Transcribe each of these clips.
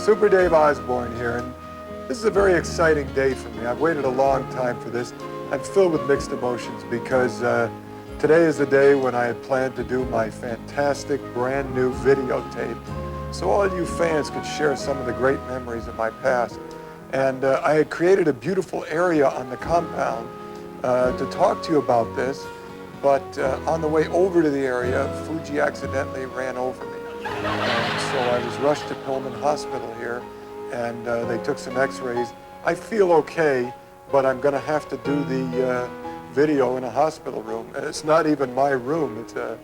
Super Dave Osborne here, and this is a very exciting day for me. I've waited a long time for this. I'm filled with mixed emotions because today is the day when I had planned to do my fantastic brand new videotape so all you fans could share some of the great memories of my past. And I had created a beautiful area on the compound to talk to you about this, but on the way over to the area, Fuji accidentally ran over me. And so I was rushed to Pullman Hospital here, and they took some x-rays. I feel okay, but I'm gonna have to do the video in a hospital room. And it's not even my room, it's I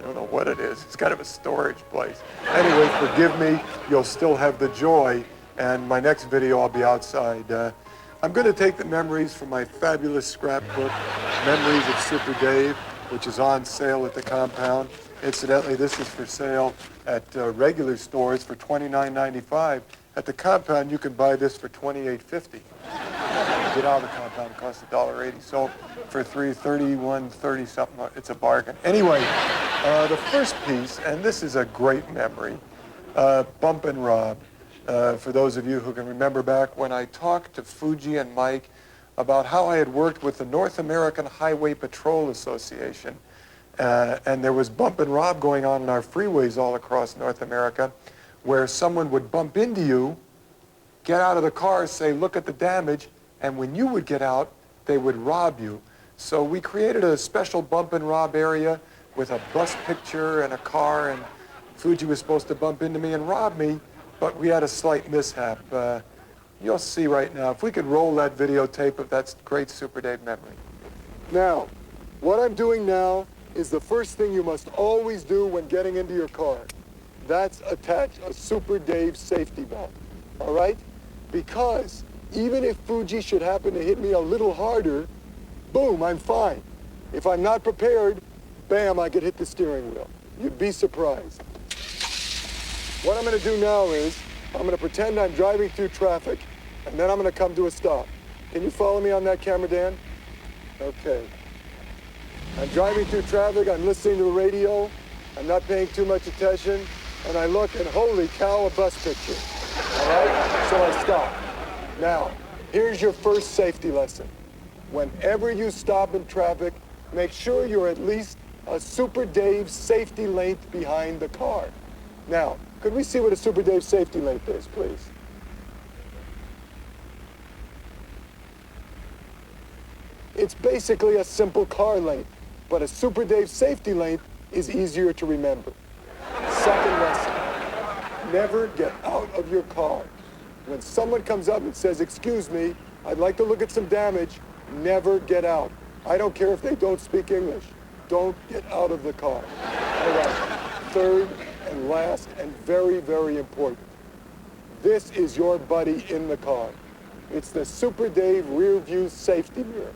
don't know what it is. It's kind of a storage place. Anyway, forgive me, you'll still have the joy, and my next video I'll be outside. I'm gonna take the memories from my fabulous scrapbook, Memories of Super Dave, which is on sale at the compound. Incidentally, this is for sale at regular stores for $29.95. At the compound, you can buy this for $28.50. Get out of the compound, it costs $1.80. So for $3.31.30 something, it's a bargain. Anyway, the first piece, and this is a great memory, Bump and Rob. For those of you who can remember back when I talked to Fuji and Mike about how I had worked with the North American Highway Patrol Association. And there was bump and rob going on in our freeways all across North America, where someone would bump into you, get out of the car, say, look at the damage, and when you would get out, they would rob you. So we created a special bump and rob area with a bus picture and a car, and Fuji was supposed to bump into me and rob me, but we had a slight mishap. You'll see right now. If we could roll that videotape of that great Super Dave memory. Now, what I'm doing now is the first thing you must always do when getting into your car. That's attach a Super Dave safety belt, all right? Because even if Fuji should happen to hit me a little harder, boom, I'm fine. If I'm not prepared, bam, I could hit the steering wheel. You'd be surprised. What I'm gonna do now is, I'm gonna pretend I'm driving through traffic, and then I'm gonna come to a stop. Can you follow me on that camera, Dan? Okay. I'm driving through traffic, I'm listening to the radio, I'm not paying too much attention, and I look and holy cow, a bus picture. All right? So I stop. Now, here's your first safety lesson. Whenever you stop in traffic, make sure you're at least a Super Dave safety length behind the car. Now, could we see what a Super Dave safety length is, please? It's basically a simple car length, but a Super Dave safety length is easier to remember. Second lesson, never get out of your car. When someone comes up and says, excuse me, I'd like to look at some damage, never get out. I don't care if they don't speak English. Don't get out of the car. All right, third and last and very, very important. This is your buddy in the car. It's the Super Dave rear view safety mirror.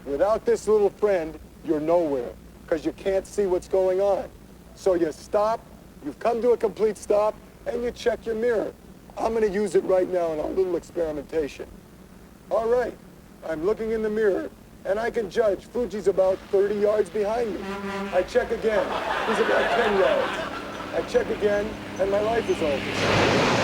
Without this little friend, you're nowhere, because you can't see what's going on. So you stop, you've come to a complete stop, and you check your mirror. I'm gonna use it right now in our little experimentation. All right, I'm looking in the mirror, and I can judge Fuji's about 30 yards behind me. I check again, he's about 10 yards. I check again, and my life is over.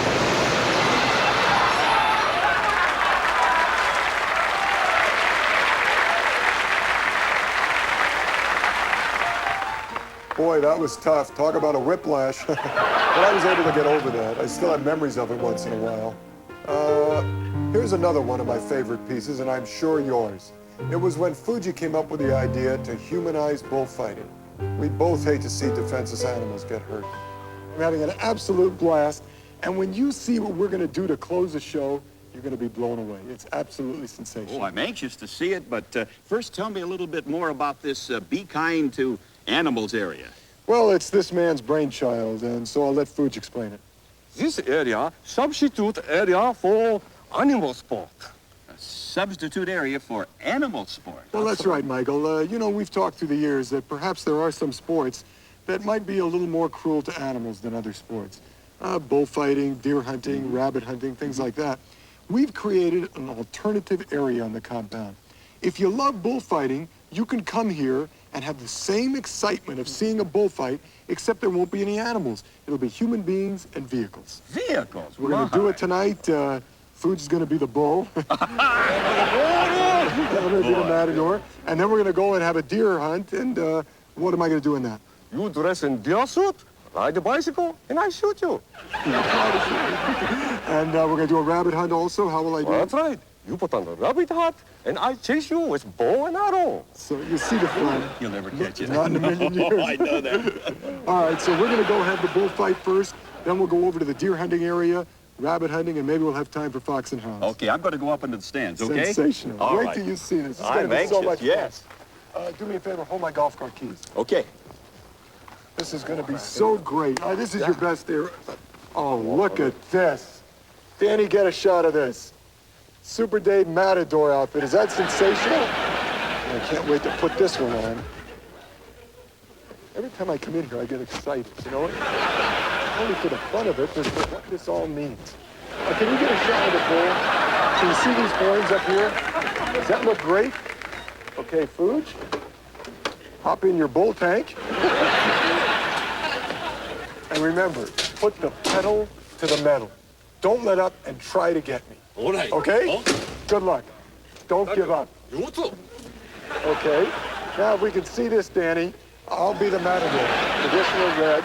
Boy, that was tough. Talk about a whiplash. But I was able to get over that. I still have memories of it once in a while. Here's another one of my favorite pieces, and I'm sure yours. It was when Fuji came up with the idea to humanize bullfighting. We both hate to see defenseless animals get hurt. I'm having an absolute blast, and when you see what we're gonna do to close the show, you're gonna be blown away. It's absolutely sensational. Oh, I'm anxious to see it, but first tell me a little bit more about this Be Kind to Animals area. Well, it's this man's brainchild, and so I'll let Fuji explain it. This area, substitute area for animal sport. A substitute area for animal sport. Well, that's right, Michael. You know, we've talked through the years that perhaps there are some sports that might be a little more cruel to animals than other sports. Bullfighting, deer hunting, rabbit hunting, things like that. We've created an alternative area on the compound. If you love bullfighting, you can come here and have the same excitement of seeing a bullfight, except there won't be any animals. It'll be human beings and vehicles. Vehicles? We're going to do it tonight. Fuji's going to be the bull. I'm going to be the matador. And then we're going to go and have a deer hunt. And what am I going to do in that? You dress in deer suit, ride a bicycle, and I shoot you. And we're going to do a rabbit hunt also. How will I do Well, it? that's right. You put on the rabbit hat, and I chase you with bow and arrow. So you see the fun. You'll never catch it. Not in a million years. Oh, I know that. All right, so we're going to go have the bullfight first. Then we'll go over to the deer hunting area, rabbit hunting, and maybe we'll have time for fox and hounds. Okay, I'm going to go up into the stands, okay? Sensational. All Wait right. till you see this. It's I'm going to be so anxious, much yes. fun. Do me a favor, hold my golf cart keys. Okay. This is going to be so great. This is your best area. Oh, look at this. Danny, get a shot of this. Super Dave Matador outfit. Is that sensational? I can't wait to put this one on. Every time I come in here, I get excited. You know what? Only for the fun of it, but for what this all means. Can you get a shot of the bull? Can you see these horns up here? Does that look great? Okay, Fuji. Hop in your bull tank. And remember, put the pedal to the metal. Don't let up and try to get me. All right. Okay? Good luck. Don't give up. You too. Okay? Now, if we can see this, Danny, I'll be the matador. Traditional red.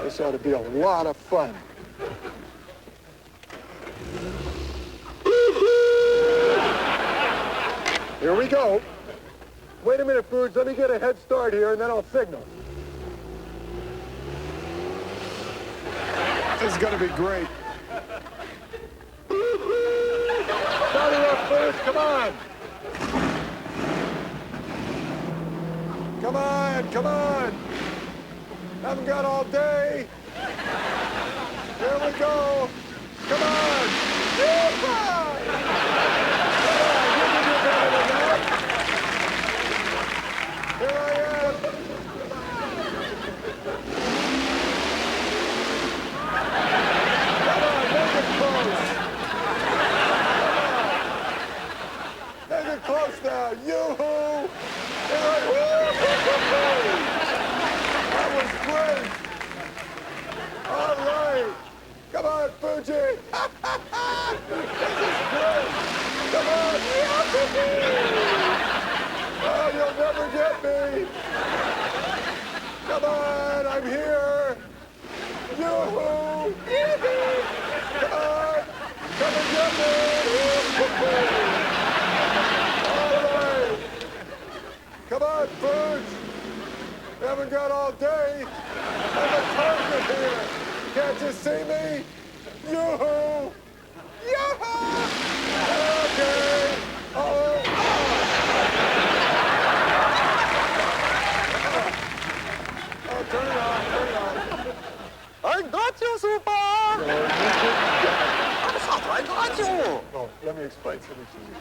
This ought to be a lot of fun. Here we go. Wait a minute, Fuji. Let me get a head start here, and then I'll signal. This is going to be great. Not enough, Fuji. Come on. Come on, come on. Haven't got all day. Here we go. Come on. Yeehaw! Here I am. Come on, make it close. Come on. Make it close now. Yoo-hoo! That was great. All right. Come on, Fuji. This is great. Come on. Oh, you'll never get me. Come on, I'm here. Yoo-hoo. Come on. Come and get me. All right. Come on, Fuji. We haven't got all day. I'm a target here. Can't you see me? Yoo-hoo. Yoo-hoo. Okay. Oh. Oh, turn it on, turn it on. I got you, Super! I got you! Oh, let me explain something to you.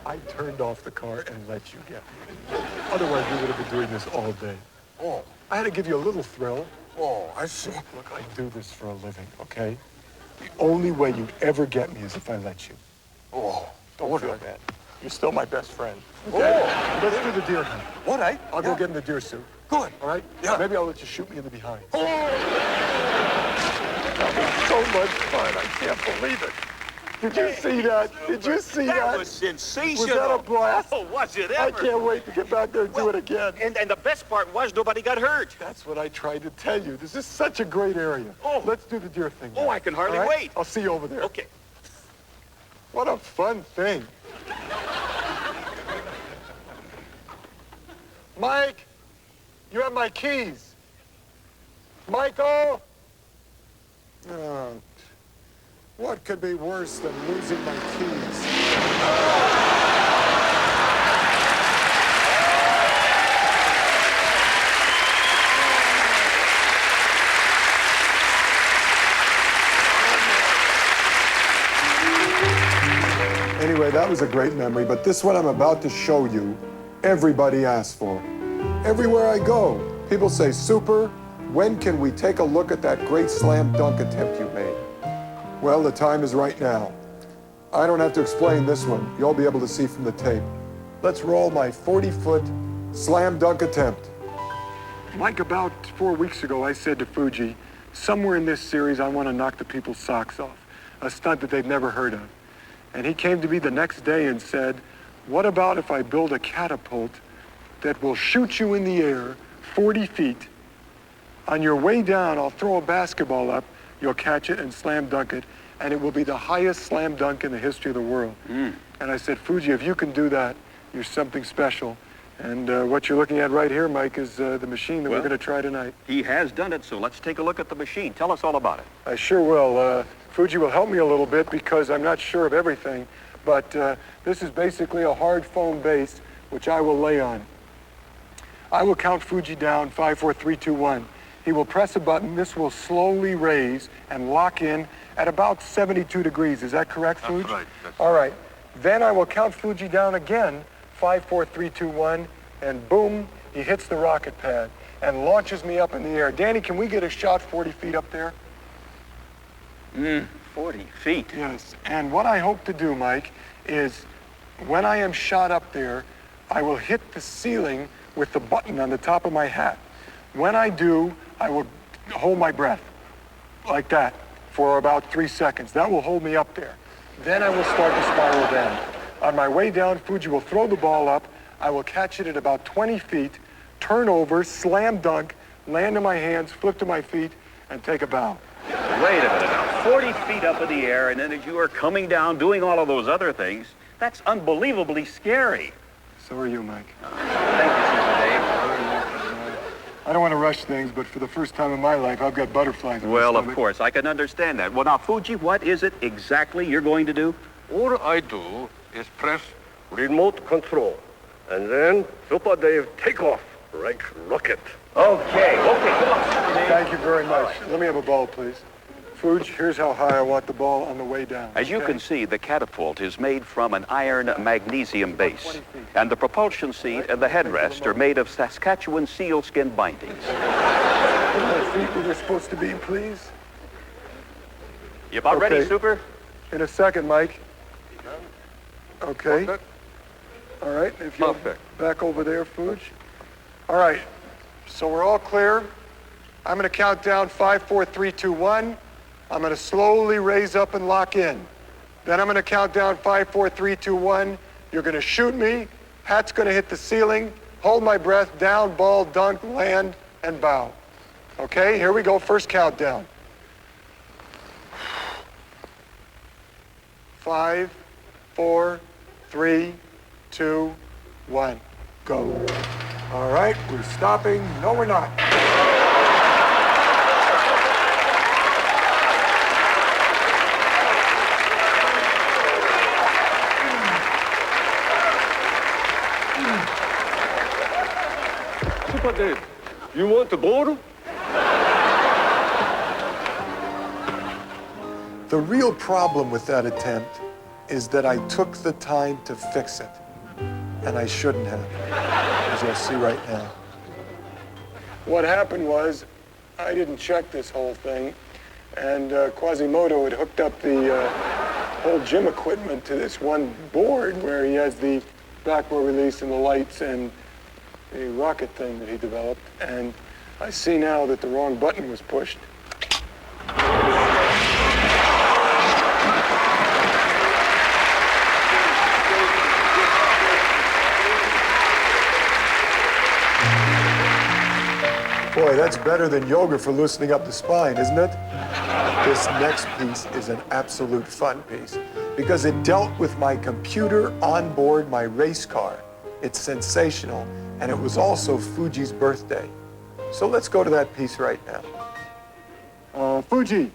I turned off the car and let you get me. Otherwise, we would have been doing this all day. Oh, I had to give you a little thrill. oh, I see. Look, I do this for a living, okay? The only way you'd ever get me is if I let you. Oh, Don't feel bad. You're still my best friend. Okay? Oh. Let's do the deer hunt. all right. I'll go get in the deer suit. Good. All right? Yeah. Maybe I'll let you shoot me in the behind. Oh. That was so much fun. I can't believe it. Did you see that? Did you see that? That was sensational. Was that a blast? Oh, was it I ever? can't wait to get back there and do it again. And the best part was nobody got hurt. That's what I tried to tell you. This is such a great area. Oh. Let's do the deer thing. Oh, now. I can hardly All right? wait. I'll see you over there. Okay. What a fun thing. Mike, you have my keys. Michael? Oh, what could be worse than losing my keys? Anyway, that was a great memory, but this one I'm about to show you, everybody asks for. Everywhere I go, people say, Super, when can we take a look at that great slam dunk attempt you made? Well, the time is right now. I don't have to explain this one. You'll be able to see from the tape. Let's roll my 40-foot Slam dunk attempt. Mike, about 4 weeks ago, I said to Fuji, somewhere in this series, I want to knock the people's socks off. A stunt that they've never heard of. And he came to me the next day and said, what about if I build a catapult that will shoot you in the air 40 feet? On your way down, I'll throw a basketball up, you'll catch it and slam dunk it, and it will be the highest slam dunk in the history of the world. And I said, Fuji, if you can do that, you're something special. And what you're looking at right here, Mike, is the machine that we're going to try tonight. He has done it, so let's take a look at the machine. Tell us all about it. I sure will. Fuji will help me a little bit because I'm not sure of everything, but this is basically a hard foam base, which I will lay on. I will count Fuji down, 5, 4, 3, 2, 1. He will press a button. This will slowly raise and lock in at about 72 degrees. Is that correct, Fuji? That's right. All right. Then I will count Fuji down again, 5, 4, 3, 2, 1, and boom, he hits the rocket pad and launches me up in the air. Danny, can we get a shot 40 feet up there? 40 feet. Yes, and what I hope to do, Mike, is when I am shot up there, I will hit the ceiling with the button on the top of my hat. When I do, I will hold my breath like that for about 3 seconds. That will hold me up there. Then I will start to spiral down. On my way down, Fuji will throw the ball up. I will catch it at about 20 feet, turn over, slam dunk, land in my hands, flip to my feet, and take a bow. Wait a minute now. 40 feet up in the air, and then as you are coming down, doing all of those other things, that's unbelievably scary. So are you, Mike. Thank you, Super Dave. I don't want to rush things, but for the first time in my life, I've got butterflies in my Well, of stomach. course, I can understand that. Well, now, Fuji, what is it exactly you're going to do? All I do is press remote control, and then Super Dave take off like rocket. Okay, come on, Super Dave. Thank you very much. Let me have a ball, please. Fuji, here's how high I want the ball on the way down. As you okay? can see, the catapult is made from an iron magnesium base, and the propulsion seat and the headrest are made of Saskatchewan sealskin bindings. Put my feet where they're supposed to be, please. You about ready, Okay. Super? In a second, Mike. Okay. Perfect. All right. If you'll Perfect. back over there, Fuji. All right. So we're all clear. I'm going to count down 5, 4, 3, 2, 1. I'm going to slowly raise up and lock in. Then I'm going to count down 5, 4, 3, 2, 1. You're going to shoot me. Hat's going to hit the ceiling. Hold my breath. Down, ball, dunk, land, and bow. Okay, here we go. First countdown. 5, 4, 3, 2, 1. Go. All right, we're stopping. No, we're not. Super Dave, you want the ball? The real problem with that attempt is that I took the time to fix it, and I shouldn't have, as you'll see right now. What happened was, I didn't check this whole thing, and Quasimodo had hooked up the whole gym equipment to this one board where he has the backboard release and the lights and the rocket thing that he developed, and I see now that the wrong button was pushed. Boy, that's better than yoga for loosening up the spine, isn't it? This next piece is an absolute fun piece because it dealt with my computer on board my race car. It's sensational, and it was also Fuji's birthday. So let's go to that piece right now. Fuji.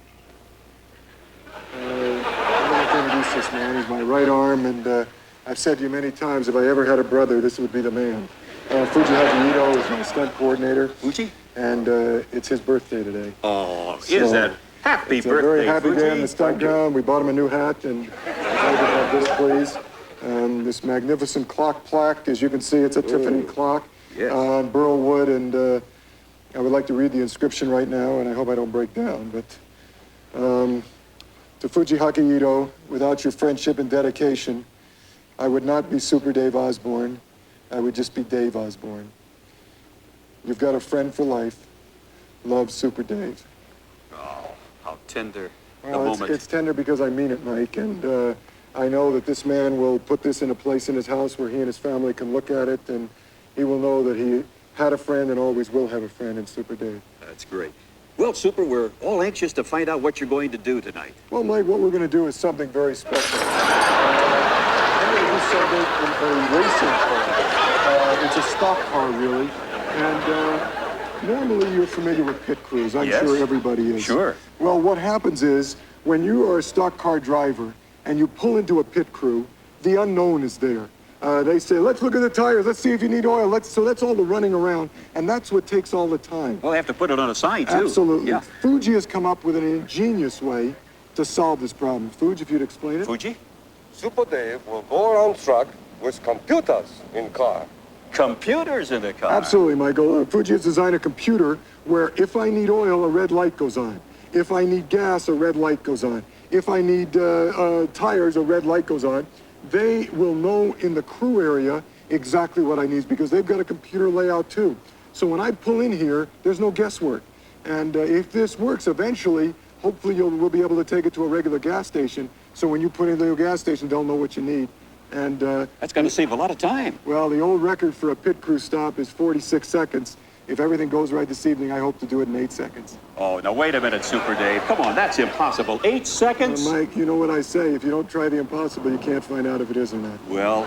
I'm going to introduce this man. He's my right arm, and I've said to you many times, if I ever had a brother, this would be the man. Fuji Ito is my stunt coordinator. Fuji? And it's his birthday today. Oh, So, is that happy it's birthday, a very happy Fuji. day on the stunt ground. We bought him a new hat, and I'd like to have this, please. This magnificent clock plaque. As you can see, it's a Tiffany clock Yes. on burl wood, and I would like to read the inscription right now, and I hope I don't break down. But to Fuji Ito, without your friendship and dedication, I would not be Super Dave Osborne, I would just be Dave Osborne. You've got a friend for life. Love, Super Dave. Oh, how tender the Well, moment. it's tender because I mean it, Mike, and I know that this man will put this in a place in his house where he and his family can look at it, and he will know that he had a friend and always will have a friend in Super Dave. That's great. Well, Super, we're all anxious to find out what you're going to do tonight. Well, Mike, what we're going to do is something very special. I'm going to do something in a racing car. It's a stock car, really, and normally you're familiar with pit crews. I'm Yes. sure everybody is. Sure. Well, what happens is when you are a stock car driver and you pull into a pit crew, the unknown is there. They say, let's look at the tires. Let's see if you need oil. So that's all the running around, and that's what takes all the time. Well, they have to put it on a sign, too. Absolutely. Yeah. Fuji has come up with an ingenious way to solve this problem. Fuji, if you'd explain it. Fuji? Super Dave will go around truck with computers in car. Computers in the car. Absolutely, Michael. Fuji has designed a computer where if I need oil, a red light goes on. If I need gas, a red light goes on. If I need tires, a red light goes on. They will know in the crew area exactly what I need because they've got a computer layout too. So when I pull in here, there's no guesswork. And if this works, eventually, hopefully we'll be able to take it to a regular gas station. So when you put in the gas station, they'll know what you need. And That's going to save a lot of time. well, the old record for a pit crew stop is 46 seconds. If everything goes right this evening, I hope to do it in 8 seconds. Oh, now wait a minute, Super Dave. Come on, that's impossible. 8 seconds? Mike, you know what I say. If you don't try the impossible, you can't find out if it is or not. Well,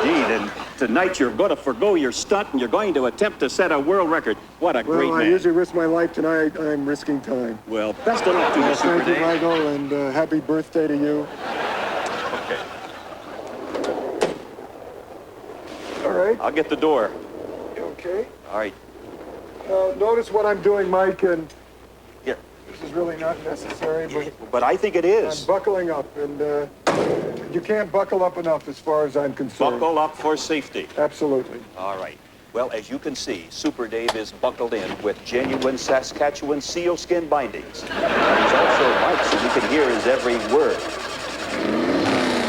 indeed. And tonight you're going to forgo your stunt and you're going to attempt to set a world record. What a great Well, I man. usually risk my life. Tonight, I'm risking time. Well, best of luck to you, Super Thank you, Dave. Michael, and happy birthday to you. Okay. All right. I'll get the door. Okay. All right. Notice what I'm doing, Mike, and Here. this is really not necessary, but But I think it I'm is. buckling up, and you can't buckle up enough as far as I'm concerned. Buckle up for safety. Absolutely. All right. Well, as you can see, Super Dave is buckled in with genuine Saskatchewan sealskin bindings. And he's also mic'd so we can hear his every word.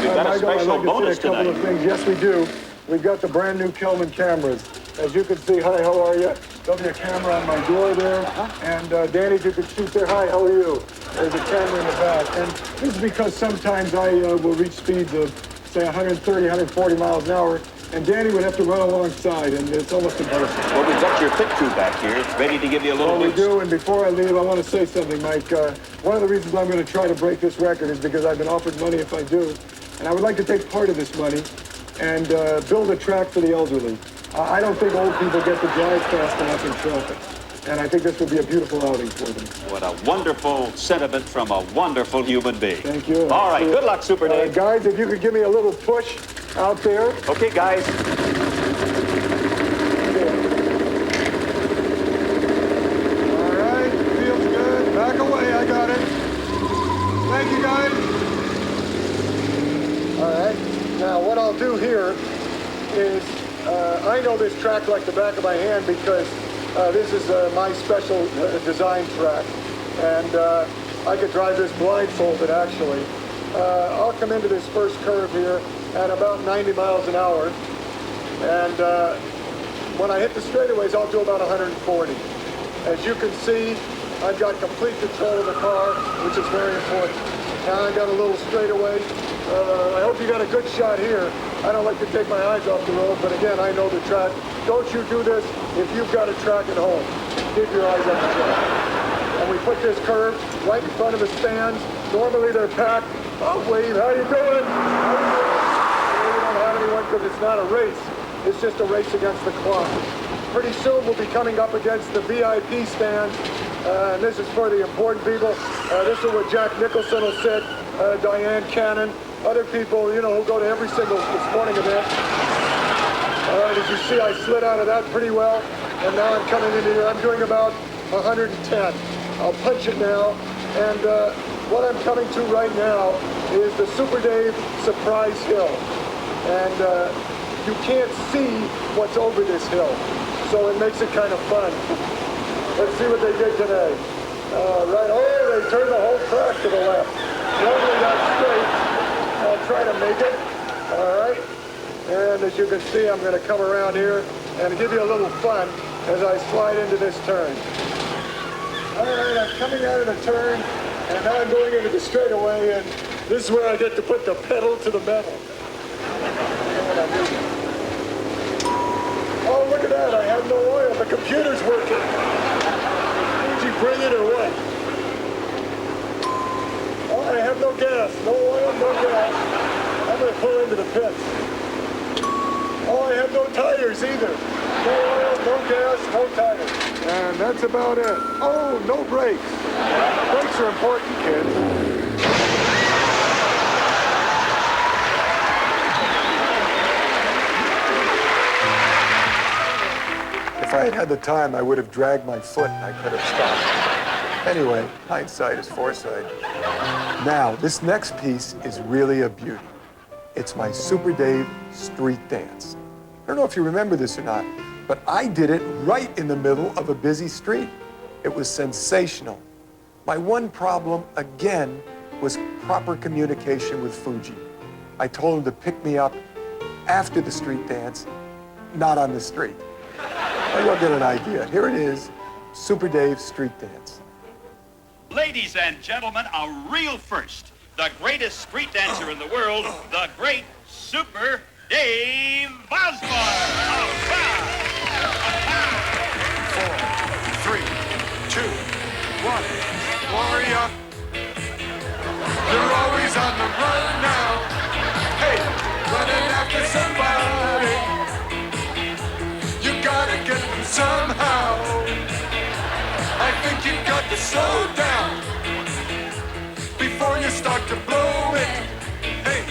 We've got a Michael, I'd special like to bonus say a couple tonight. of things. Yes, we do. We've got the brand new Kelman cameras. As you can see, hi, how are you? There'll be a camera on my door there. And Danny, if you could shoot there, hi, how are you? There's a camera in the back. And this is because sometimes I will reach speeds of, say, 130, 140 miles an hour. And Danny would have to run alongside, and it's almost impossible. Well, we've got your pit crew back here, ready to give you a little Well, we boost. do, and before I leave, I want to say something, Mike. One of the reasons I'm going to try to break this record is because I've been offered money if I do. And I would like to take part of this money and build a track for the elderly. I don't think old people get to drive fast enough in traffic. And I think this would be a beautiful outing for them. What a wonderful sentiment from a wonderful human being. Thank you. All right, good luck, Super Dave. Guys, if you could give me a little push out there. Okay, guys. All right, feels good. Back away, I got it. Thank you, guys. All right, now what I'll do here is, I know this track like the back of my hand because this is my special design track. And I could drive this blindfolded, actually. I'll come into this first curve here at about 90 miles an hour. And when I hit the straightaways, I'll do about 140. As you can see, I've got complete control of the car, which is very important. Now I got a little straightaway. I hope you got a good shot here. I don't like to take my eyes off the road, but again, I know the track. Don't you do this if you've got a track at home. Keep your eyes on the track. And we put this curve right in front of the stands. Normally they're packed. Oh, wave, how you doing? We don't have anyone because it's not a race. It's just a race against the clock. Pretty soon we'll be coming up against the VIP stand. And this is for the important people. This is where Jack Nicholson will sit, Diane Cannon, other people, you know, who go to every single sporting event. As you see, I slid out of that pretty well. And now I'm coming into here. I'm doing about 110. I'll punch it now. And what I'm coming to right now is the Super Dave Surprise Hill. And you can't see what's over this hill. So it makes it kind of fun. Let's see what they did today. Right, oh, they turned the whole track to the left. Normally that's straight. I'll try to make it. All right. And as you can see, I'm going to come around here and give you a little fun as I slide into this turn. All right, I'm coming out of the turn, and now I'm going into the straightaway, and this is where I get to put the pedal to the metal. Oh, look at that, I have no oil. The computer's working. Did you bring it or what? Oh, I have no gas. No oil, no gas. I'm going to pull into the pits. Oh, I have no tires either. No oil, no gas, no tires. And that's about it. Oh, no brakes. Brakes are important, kids. If I had had the time, I would have dragged my foot and I could have stopped. Anyway, hindsight is foresight. Now, this next piece is really a beauty. It's my Super Dave street dance. I don't know if you remember this or not, but I did it right in the middle of a busy street. It was sensational. My one problem, again, was proper communication with Fuji. I told him to pick me up after the street dance, not on the street. Now you'll get an idea. Here it is, Super Dave's street dance. Ladies and gentlemen, a real first. The greatest street dancer in the world, the great Super Dave Osborne. 4, 3, 2, 1. Warrior, you're always on the run now. Hey, running after somebody. You gotta get them somehow. I think you've got to slow down before you start to blow it. Hey,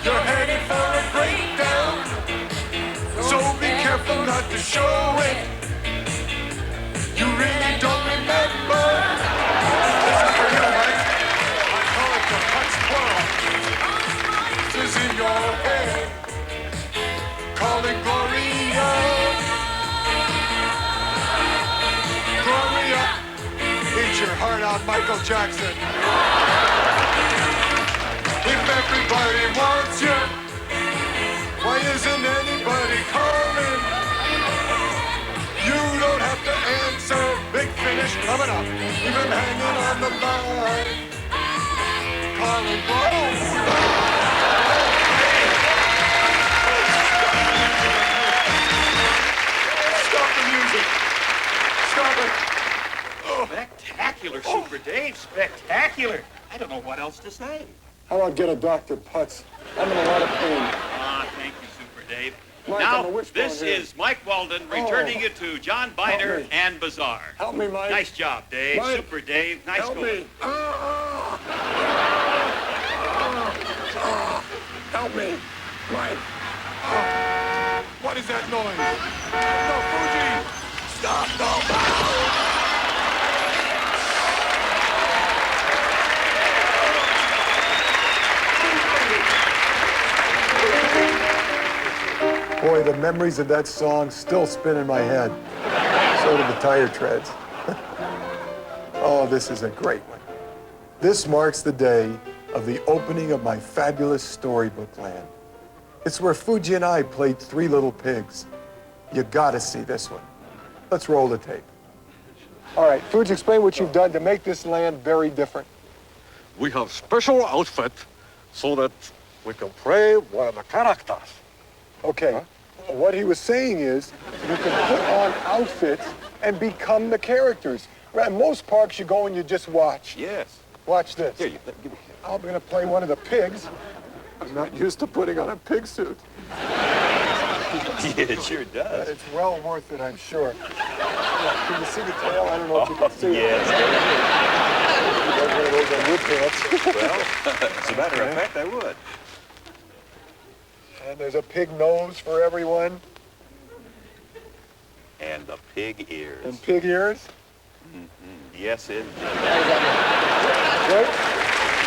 you're headed for a breakdown, so be careful not to show it. You really don't remember. This is for you, Mike. I call it the Hutch 12. This is in your head. Calling Gloria. Gloria. Eat your heart out, Michael Jackson. If everybody wants you, why isn't anybody calling? You don't have to answer. Big finish coming up. Even hanging on the line. Calling Gloria. Stop the music. Stop it. Spectacular, Super Dave, spectacular. I don't know what else to say. How about get a Dr. Putz? I'm in a lot of pain. Ah, thank you, Super Dave. Mike, now, I'm a wishbone this here. is Mike Walden returning you to John Binder me. and Bazaar. Help me, Mike. Nice job, Dave. Mike. Super Dave. Nice Help going. me. Help me. Mike. What is that noise? No, Fuji. Stop. No. Boy, the memories of that song still spin in my head. So do the tire treads. Oh, this is a great one. This marks the day of the opening of my fabulous storybook land. It's where Fuji and I played Three Little Pigs. You gotta see this one. Let's roll the tape. All right, Fuji, explain what you've done to make this land very different. We have special outfit so that we can play one of the characters. Okay, what he was saying is you can put on outfits and become the characters. At most parks, you go and you just watch. Yes. Watch this. Here, give me. I'm going to play one of the pigs. I'm not used to putting on a pig suit. It sure But does. it's well worth it, I'm sure. Yeah, can you see the tail? I don't know if you can see Yes. it. One of those on wood pants. Well, as a matter of fact, I would. And there's a pig nose for everyone. And the pig ears. And pig ears. Yes, indeed. Right?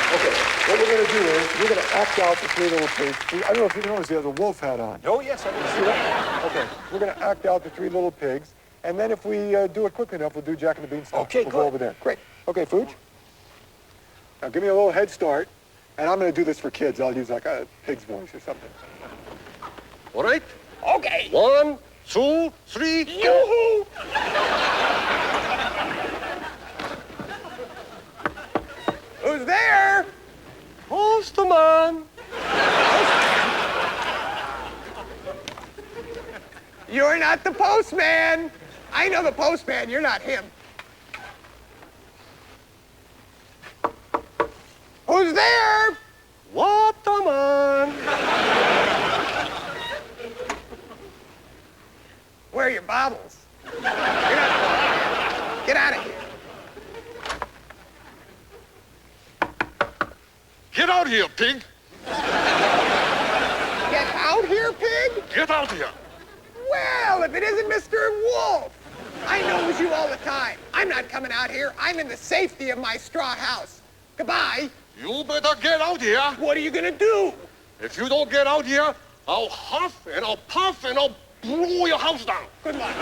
Okay, what we're going to do is we're going to act out the Three Little Pigs. I don't know if you noticed he has a wolf hat on. Oh, yes, I See that? Okay, we're going to act out the Three Little Pigs, and then if we do it quick enough, we'll do Jack and the Beanstalk. Okay, we'll good. go over there. Great. Okay, Fuji. Now give me a little head start, and I'm going to do this for kids. I'll use like a pig's voice or something. All right? Okay. 1, 2, 3, Yoo-hoo! Who's there? Postman. You're not the postman. I know the postman. You're not him. Who's there? Waterman. Where are your bottles? You're not. Get out of here. Get out here, pig. Get out here, pig? Get out here. Well, if it isn't Mr. Wolf. I knows you all the time. I'm not coming out here. I'm in the safety of my straw house. Goodbye. You better get out here. What are you gonna do? If you don't get out here, I'll huff and I'll puff and I'll blow your house down. Good luck.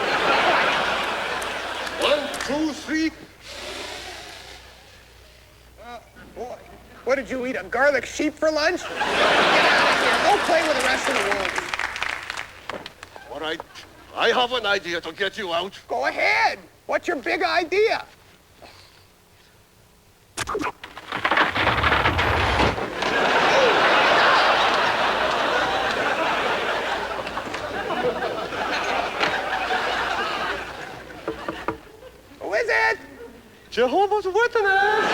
1, 2, 3. Boy, what did you eat, a garlic sheep for lunch? Get out of here. Go play with the rest of the wolves. All right, I have an idea to get you out. Go ahead. What's your big idea? Who is it? Jehovah's Witness.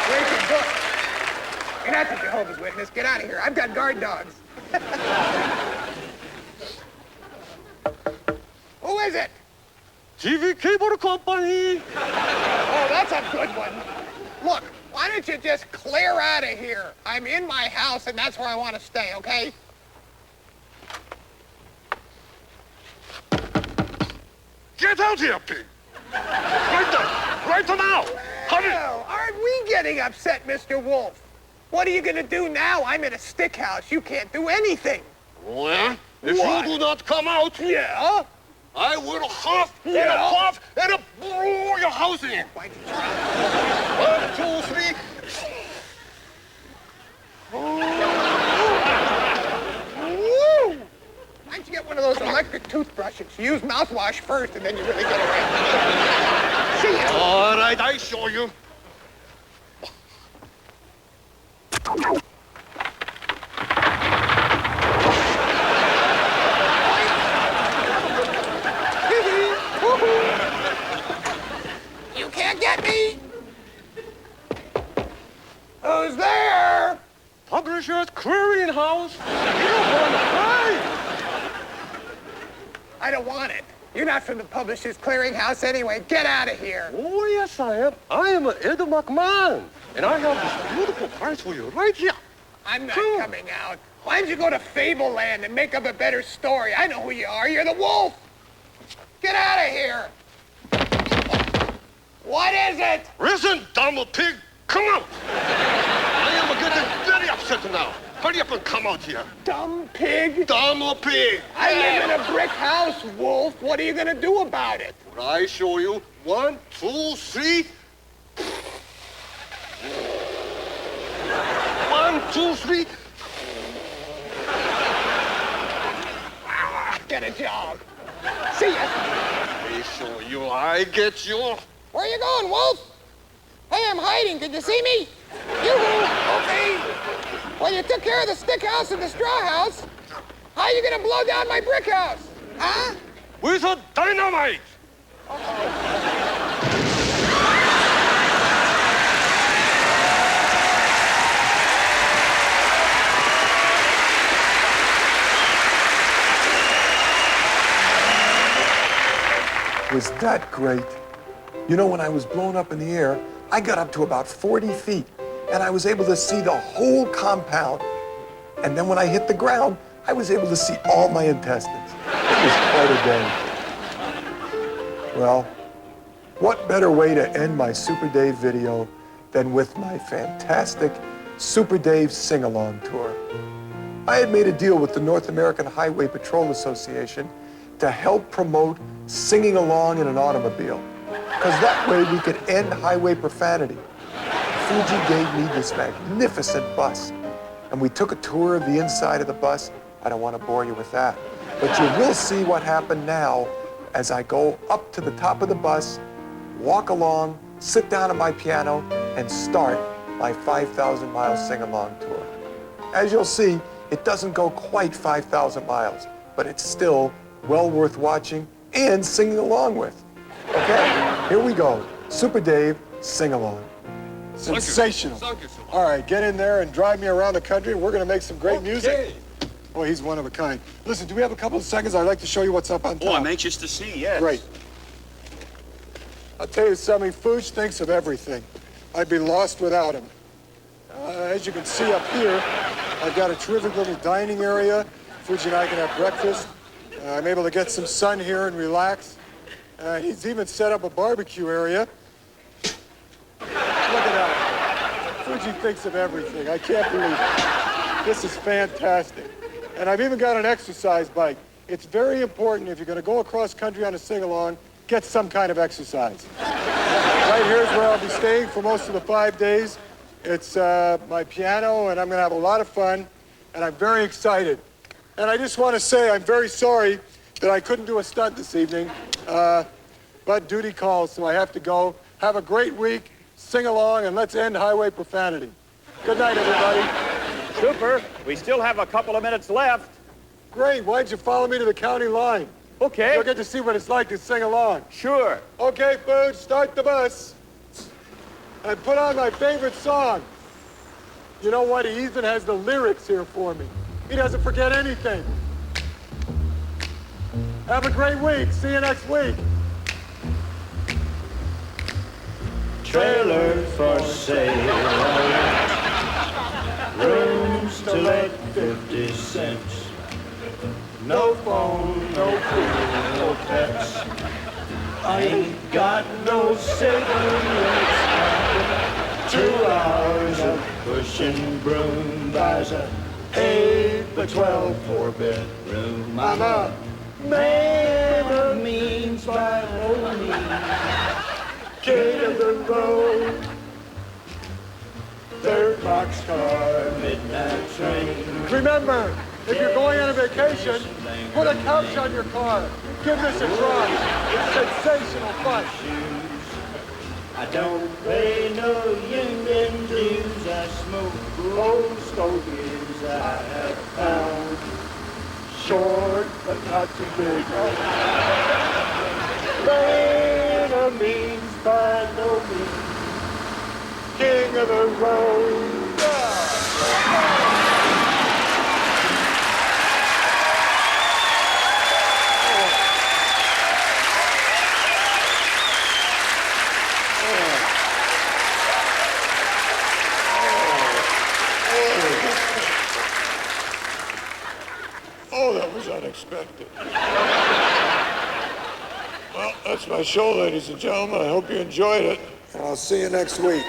Where's your book? You're not the Jehovah's Witness. Get out of here. I've got guard dogs. Who is it? TV cable company. Oh, that's a good one. Look, why don't you just clear out of here? I'm in my house, and that's where I want to stay, okay? Get out here, pig. Right now. Hurry. Well, aren't we getting upset, Mr. Wolf? What are you going to do now? I'm in a stick house. You can't do anything. Well, if What? you do not come out, Yeah? I will huff and Yeah. puff and blow your house in. Why did you try? 1, 2, 3. Woo! Why don't you get one of those electric toothbrushes? You use mouthwash first, and then you really get away. See ya. All right, I show you. You can't get me. Who's there? Publisher's Clearinghouse. You don't want to play. I don't want it. You're not from the Publishers Clearinghouse anyway. Get out of here. Oh, yes, I am. I am Ed McMahon, and I have this beautiful prize for you right here. I'm not coming out. Why don't you go to Fableland and make up a better story? I know who you are. You're the wolf. Get out of here. What is it? Listen, dumb pig, come out. I am getting very upset now. Hurry up and come out here. Dumb pig. Dumb pig. I live in a brick house, Wolf. What are you going to do about it? I show you. 1, 2, 3. 1, 2, 3. Get a job. See ya. I show you. I get you. Where you going, Wolf? Hey, I'm hiding. Did you see me? Yoo-hoo. Okay. Well, you took care of the stick house and the straw house. How you going to blow down my brick house? Huh? With a dynamite. Was that great? You know, when I was blown up in the air, I got up to about 40 feet, and I was able to see the whole compound. And then when I hit the ground, I was able to see all my intestines. It was quite a day. Well, what better way to end my Super Dave video than with my fantastic Super Dave sing-along tour. I had made a deal with the North American Highway Patrol Association to help promote singing along in an automobile, because that way we could end highway profanity. Fuji gave me this magnificent bus, and we took a tour of the inside of the bus. I don't want to bore you with that. But you will see what happened now as I go up to the top of the bus, walk along, sit down at my piano, and start my 5,000 mile sing-along tour. As you'll see, it doesn't go quite 5,000 miles, but it's still well worth watching and singing along with. Okay, here we go. Super Dave, sing along. Sensational. All right, get in there and drive me around the country. We're going to make some great music. Oh, he's one of a kind. Listen, do we have a couple of seconds? I'd like to show you what's up on top. Oh, I'm anxious to see, yes. Great. I'll tell you something, Fuji thinks of everything. I'd be lost without him. As you can see up here, I've got a terrific little dining area. Fuji and I can have breakfast. I'm able to get some sun here and relax. He's even set up a barbecue area. Look at that. Fuji thinks of everything. I can't believe it. This is fantastic. And I've even got an exercise bike. It's very important if you're going to go across country on a sing-along, get some kind of exercise. Right here's where I'll be staying for most of the 5 days. It's my piano, and I'm going to have a lot of fun, and I'm very excited. And I just want to say I'm very sorry that I couldn't do a stunt this evening, but duty calls, so I have to go. Have a great week, sing along, and let's end highway profanity. Good night, everybody. Super. We still have a couple of minutes left. Great. Why'd you follow me to the county line? Okay. You'll get to see what it's like to sing along. Sure. Okay, Fuji, start the bus. And put on my favorite song. You know what? He even has the lyrics here for me. He doesn't forget anything. Have a great week. See you next week. Trailer for sale. Rooms to let 50 cents. No phone, no food, no pets. I ain't got no cigarettes. 2 hours of pushing broom buys a 8 by 12 4-bedroom. I'm a man of means by no means. King of the road. Third boxcar, midnight train. Remember, if you're going on a vacation, put a couch on your car. Give this a try. It's sensational fun. I don't pay no union dues. I smoke old stogies I have found. Short, but not too big. Man of means by no means. King of the road. Oh, that was unexpected. Well, that's my show, ladies and gentlemen. I hope you enjoyed it. And I'll see you next week.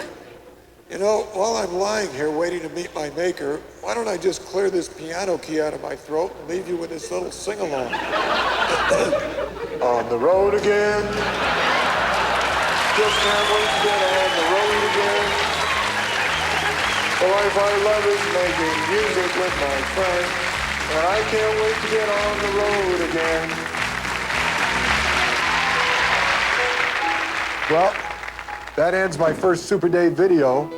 You know, while I'm lying here waiting to meet my maker, why don't I just clear this piano key out of my throat and leave you with this little sing-along? On the road again. Just can't wait to get on the road again. The life I love is making music with my friends. And I can't wait to get on the road again. Well, that ends my first Super Dave video.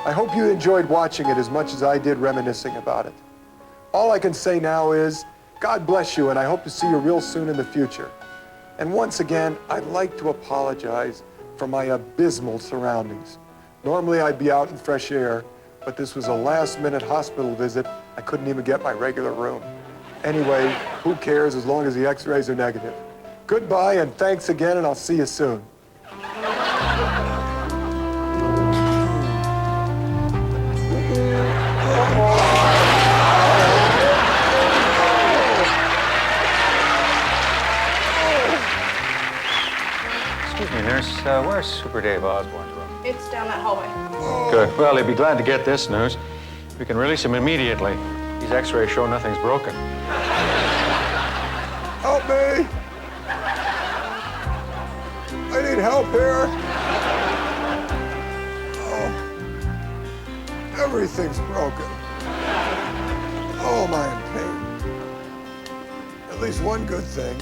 I hope you enjoyed watching it as much as I did reminiscing about it. All I can say now is, God bless you, and I hope to see you real soon in the future. And once again, I'd like to apologize for my abysmal surroundings. Normally I'd be out in fresh air, but this was a last-minute hospital visit. I couldn't even get my regular room. Anyway, who cares as long as the x-rays are negative. Goodbye, and thanks again, and I'll see you soon. Excuse me, nurse. Where's Super Dave Osborne's room? It's down that hallway. Good. Well, he'd be glad to get this news. We can release him immediately. These x-rays show nothing's broken. Help me! I need help here. Oh, everything's broken. Oh, am I in pain? At least one good thing.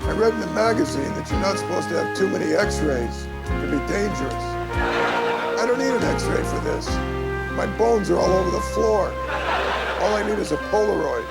I read in the magazine that you're not supposed to have too many x-rays. It can be dangerous. I don't need an x-ray for this. My bones are all over the floor. All I need is a Polaroid.